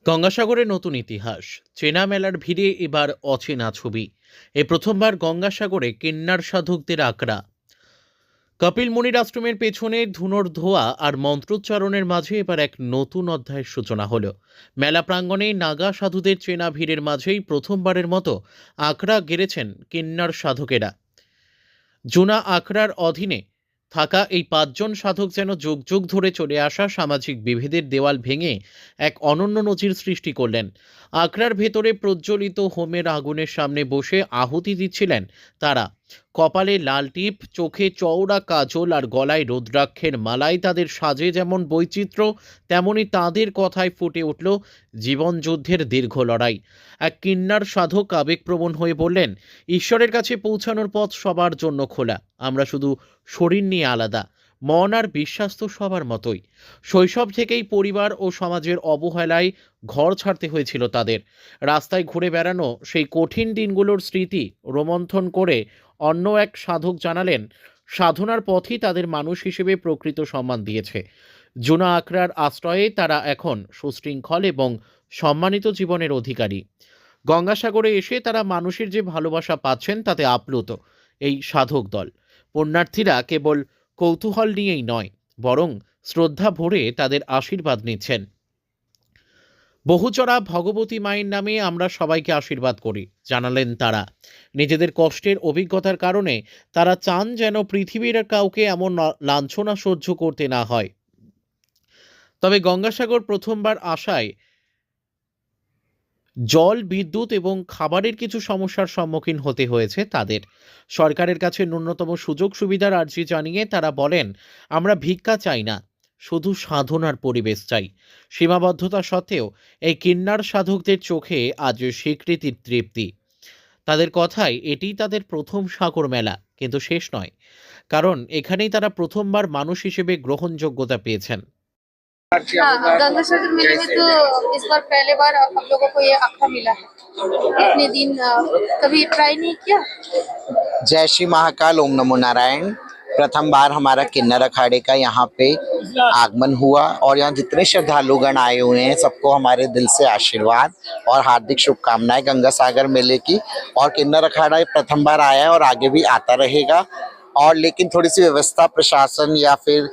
গঙ্গাসাগরে নতুন ইতিহাস। চেনা মেলার ভিড়ে এবার অচেনা ছবি। এ প্রথমবার গঙ্গাসাগরে কিন্নার সাধকদের আখড়া। কপিল মুনির আশ্রমের পেছনে ধুনোর ধোয়া আর মন্ত্রোচ্চারণের মাঝে এবার এক নতুন অধ্যায়ের সূচনা হলো। মেলা প্রাঙ্গণে নাগা সাধুদের চেনা ভিড়ের মাঝেই প্রথমবারের মতো আখড়া গেড়েছেন কিন্নার সাধকেরা। জুনা আখড়ার অধীনে থাকা এই পাঁচজন সাধক যেন যুগ যুগ ধরে চলে আসা সামাজিক বিভেদের দেওয়াল ভেঙে এক অনন্য নজির সৃষ্টি করলেন। আখড়ার ভেতরে প্রজ্বলিত হোমের আগুনের সামনে বসে আহুতি দিচ্ছিলেন তারা। কপালে লাল টিপ, চোখে চওড়া কাজল আর গলায় রুদ্রাক্ষের মালায় তাদের সাজে যেমন বৈচিত্র্য, তেমনি তাঁদের কথায় ফুটে উঠল জীবনযুদ্ধের দীর্ঘ লড়াই। এক কিন্নার সাধক আবেগপ্রবণ হয়ে বললেন, ঈশ্বরের কাছে পৌঁছানোর পথ সবার জন্য খোলা। আমরা শুধু শরীর নিয়ে আলাদা, মন আর বিশ্বাস তো সবার মতোই। শৈশব থেকেই পরিবার ও সমাজের অবহেলায় ঘর ছাড়তে হয়েছিল তাদের। রাস্তায় ঘুরে বেড়ানো সেই কঠিন দিনগুলোর স্মৃতি রোমন্থন করে অন্য এক সাধক জানালেন, সাধনার পথই তাদের মানুষ হিসেবে প্রকৃত সম্মান দিয়েছে। জুনা আখড়ার আশ্রয়ে তারা এখন সুশৃঙ্খল এবং সম্মানিত জীবনের অধিকারী। গঙ্গাসাগরে এসে তারা মানুষের যে ভালোবাসা পাচ্ছেন তাতে আপ্লুত এই সাধক দল। পুণ্যার্থীরা কেবল কৌতূহল নিয়েই নয়, বরং শ্রদ্ধা ভরে তাদের আশীর্বাদ নিচ্ছেন। বহুচরা ভগবতী মায়ের নামে আমরা সবাইকে আশীর্বাদ করি, জানালেন তারা। নিজেদের কষ্টের অভিজ্ঞতার কারণে তারা চান যেন পৃথিবীর কাউকে এমন লাঞ্ছনা সহ্য করতে না হয়। তবে গঙ্গাসাগর প্রথমবার আসায় জল, বিদ্যুৎ এবং খাবারের কিছু সমস্যার সম্মুখীন হতে হয়েছে তাদের। সরকারের কাছে ন্যূনতম সুযোগ সুবিধার আর্জি জানিয়ে তারা বলেন, আমরা ভিক্ষা চাই না, শুধু সাধনার পরিবেশ চাই। সীমাবদ্ধতা সত্ত্বেও এই কিন্নার সাধকদের চোখে আজ স্বীকৃতির তৃপ্তি। তাদের কথায় এটি তাদের প্রথম সাগর মেলা, কিন্তু শেষ নয়, কারণ এখানেই তারা প্রথমবার মানুষ হিসেবে গ্রহণযোগ্যতা পেয়েছেন। हाँ, गंगा सागर मेले में तो इस बार पहले बार हम लोगों को ये अखड़ा मिला है। इतने दिन कभी ट्राई नहीं किया। जय श्री महाकाल, ओम नमो नारायण। प्रथम बार हमारा किन्नर अखाड़े का यहाँ पे आगमन हुआ और यहाँ जितने श्रद्धालुगण आए हुए हैं सबको हमारे दिल से आशीर्वाद और हार्दिक शुभकामनाएं गंगा सागर मेले की। और किन्नर अखाड़ा प्रथम बार आया है और आगे भी आता रहेगा। और लेकिन थोड़ी सी व्यवस्था प्रशासन या फिर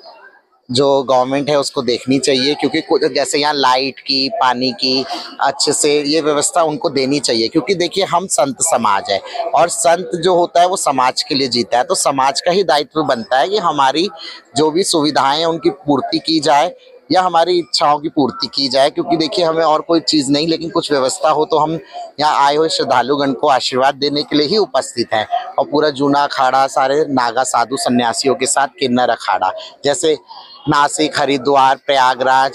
जो गवर्नमेंट है उसको देखनी चाहिए, क्योंकि जैसे यहाँ लाइट की, पानी की अच्छे से ये व्यवस्था उनको देनी चाहिए। क्योंकि देखिए हम संत समाज है और संत जो होता है वो समाज के लिए जीता है, तो समाज का ही दायित्व बनता है कि हमारी जो भी सुविधाएं हैं उनकी पूर्ति की जाए या हमारी इच्छाओं की पूर्ति की जाए। क्योंकि देखिए हमें और कोई चीज़ नहीं, लेकिन कुछ व्यवस्था हो तो हम यहाँ आए हुए श्रद्धालुगण को आशीर्वाद देने के लिए ही उपस्थित हैं। और पूरा जूना अखाड़ा सारे नागा साधु सन्यासियों के साथ किन्नर अखाड़ा, जैसे नासिक, हरिद्वार, प्रयागराज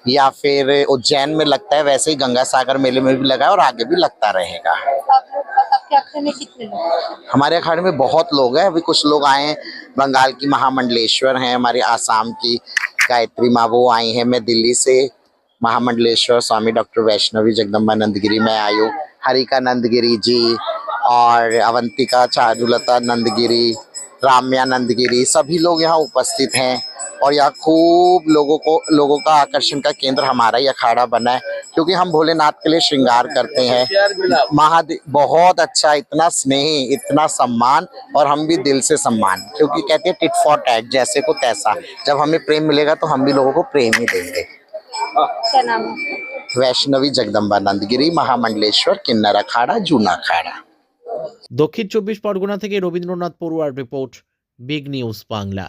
या फिर उज्जैन में लगता है, वैसे ही गंगा सागर मेले में भी लगा है और आगे भी लगता रहेगा। आपके अखड़े में कितने लोग? हमारे अखाड़े में बहुत लोग हैं। अभी कुछ लोग आए हैं, बंगाल की महामंडलेश्वर हैं, हमारे आसाम की गायत्री माँ वो आई हैं। मैं दिल्ली से महामंडलेश्वर स्वामी डॉक्टर वैष्णवी जगदम्बा नंदगिरी में आई हूँ। हरिका नंदगिरी जी और अवंतिका चारुलता नंदगिरी, राम्या नंदगिरी, सभी लोग यहाँ उपस्थित हैं। और यहाँ खूब लोगों का आकर्षण का केंद्र हमारा ही अखाड़ा बना है, क्योंकि हम भोलेनाथ के लिए श्रृंगार करते हैं। महादेव बहुत अच्छा, इतना स्नेह, इतना सम्मान, और हम भी दिल से सम्मान, क्योंकि कहते हैं टिट फॉर टैट, जैसे को तैसा। जब हमें प्रेम मिलेगा तो हम भी लोगों को प्रेम ही देंगे। क्या नाम है? वैष्णवी जगदम्बा नंदगिरी, महामंडलेश्वर, किन्नर अखाड़ा, जूना अखाड़ा। দক্ষিণ 24 পরগনা থেকে রবীন্দ্রনাথ পড়ুয়ার রিপোর্ট, বিগ নিউজ বাংলা।